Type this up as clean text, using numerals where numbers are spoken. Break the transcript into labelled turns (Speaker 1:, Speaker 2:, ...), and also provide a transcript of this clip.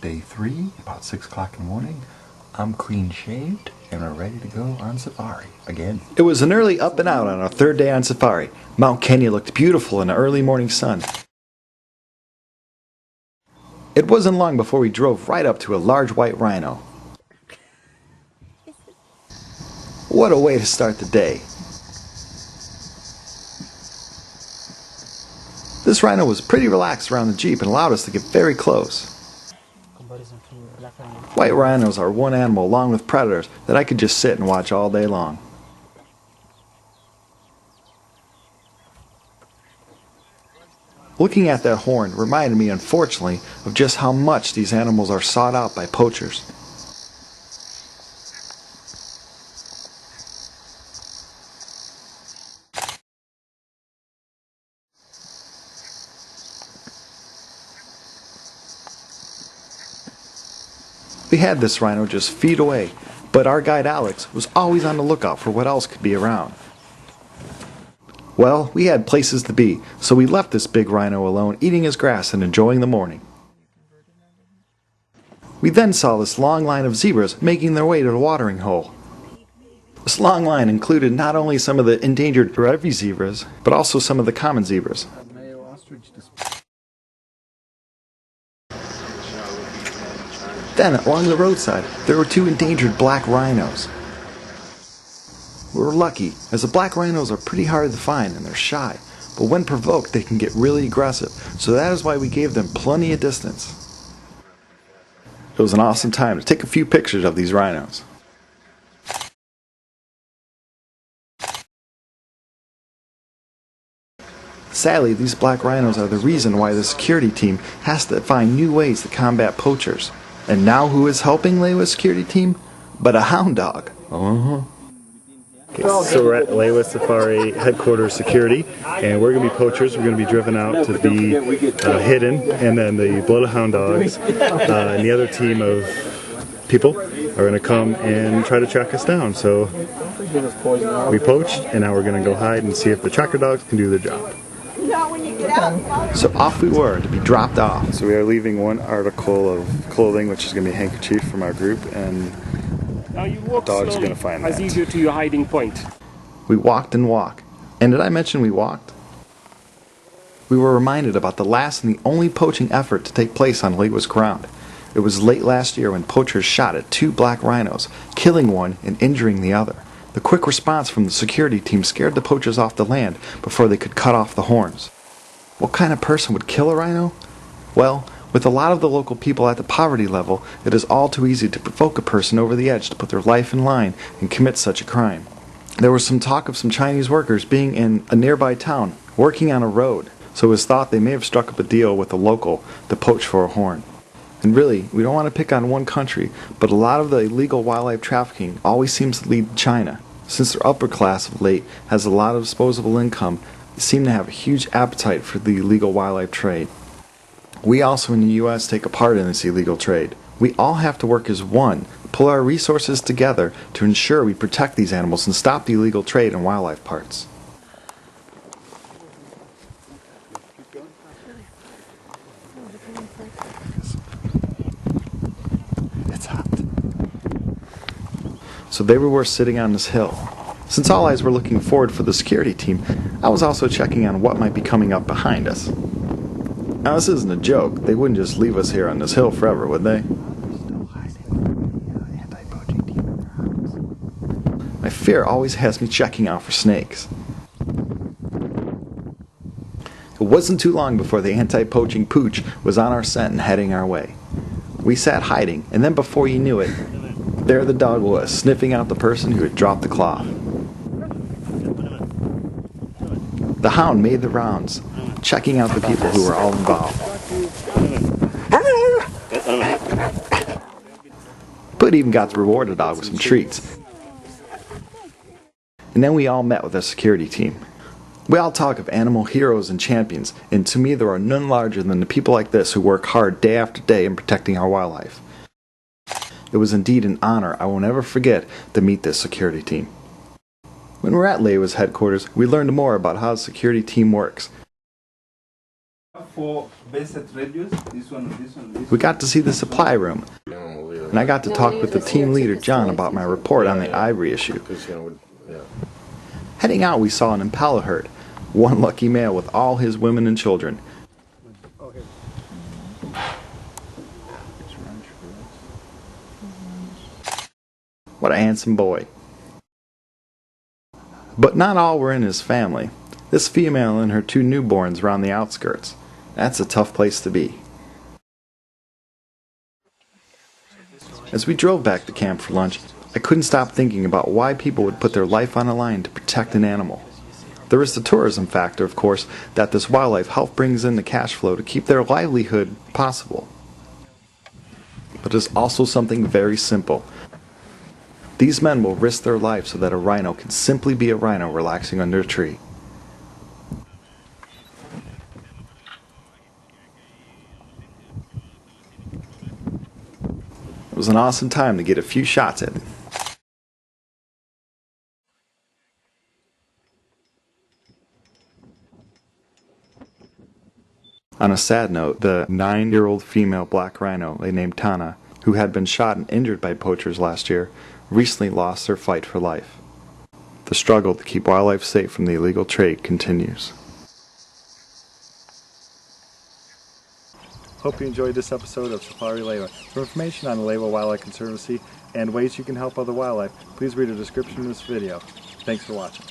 Speaker 1: Day 3, about 6 o'clock in the morning. I'm clean shaved and we're ready to go on safari again.
Speaker 2: It was an early up and out on our third day on safari. Mount Kenya looked beautiful in the early morning sun. It wasn't long before we drove right up to a large white rhino. What a way to start the day. This rhino was pretty relaxed around the Jeep and allowed us to get very close. White rhinos are one animal along with predators that I could just sit and watch all day long. Looking at that horn reminded me, unfortunately, of just how much these animals are sought out by poachers. We had this rhino just feet away, but our guide Alex was always on the lookout for what else could be around. Well, we had places to be, so we left this big rhino alone eating his grass and enjoying the morning. We then saw this long line of zebras making their way to the watering hole. This long line included not only some of the endangered Revi zebras, but also some of the common zebras. Then, along the roadside, there were 2 endangered black rhinos. We were lucky, as the black rhinos are pretty hard to find and they're shy, but when provoked they can get really aggressive, so that is why we gave them plenty of distance. It was an awesome time to take a few pictures of these rhinos. Sadly, these black rhinos are the reason why the security team has to find new ways to combat poachers. And now who is helping Lewa's security team? But a hound dog.
Speaker 3: Okay, so we're at Lewa Safari headquarters security, and we're going to be poachers. We're going to be driven out to be hidden, and then the bloodhound dogs and the other team of people are going to come and try to track us down. So we poached, and now we're going to go hide and see if the tracker dogs can do their job.
Speaker 2: So off we were to be dropped off.
Speaker 3: So we are leaving one article of clothing, which is going to be a handkerchief from our group, and the dog's going to find that.
Speaker 4: As you go to your hiding point.
Speaker 2: We walked and walked. And did I mention we walked? We were reminded about the last and the only poaching effort to take place on Lewa's ground. It was late last year when poachers shot at 2 black rhinos, killing one and injuring the other. The quick response from the security team scared the poachers off the land before they could cut off the horns. What kind of person would kill a rhino? Well, with a lot of the local people at the poverty level, it is all too easy to provoke a person over the edge to put their life in line and commit such a crime. There was some talk of some Chinese workers being in a nearby town, working on a road, so it was thought they may have struck up a deal with a local to poach for a horn. And really, we don't want to pick on one country, but a lot of the illegal wildlife trafficking always seems to lead to China. Since their upper class of late has a lot of disposable income, they seem to have a huge appetite for the illegal wildlife trade. We also in the U.S. take a part in this illegal trade. We all have to work as one, pull our resources together to ensure we protect these animals and stop the illegal trade in wildlife parts. It's hot. So there we were sitting on this hill. Since all eyes were looking forward for the security team, I was also checking on what might be coming up behind us. Now this isn't a joke. They wouldn't just leave us here on this hill forever, would they? My fear always has me checking out for snakes. It wasn't too long before the anti-poaching pooch was on our scent and heading our way. We sat hiding, and then before you knew it, there the dog was, sniffing out the person who had dropped the cloth. The hound made the rounds, checking out the people who were all involved. But even got to reward the dog with some treats. And then we all met with our security team. We all talk of animal heroes and champions, and to me there are none larger than the people like this who work hard day after day in protecting our wildlife. It was indeed an honor I will never forget to meet this security team. When we're at Lewa's headquarters, we learned more about how the security team works.
Speaker 4: For basic radius, this one.
Speaker 2: We got to see the supply room, and I got to talk with the team leader John about my report on the ivory issue. Heading out, we saw an impala herd, one lucky male with all his women and children. What a handsome boy. But not all were in his family. This female and her 2 newborns were on the outskirts. That's a tough place to be. As we drove back to camp for lunch, I couldn't stop thinking about why people would put their life on the line to protect an animal. There is the tourism factor, of course, that this wildlife help brings in the cash flow to keep their livelihood possible. But there's also something very simple. These men will risk their lives so that a rhino can simply be a rhino relaxing under a tree. It was an awesome time to get a few shots at it. On a sad note, the 9-year-old female black rhino they named Tana, who had been shot and injured by poachers last year, recently lost their fight for life. The struggle to keep wildlife safe from the illegal trade continues.
Speaker 3: Hope you enjoyed this episode of Safari Lewa. For information on the Lewa Conservancy and ways you can help other wildlife, please read the description of this video. Thanks for watching.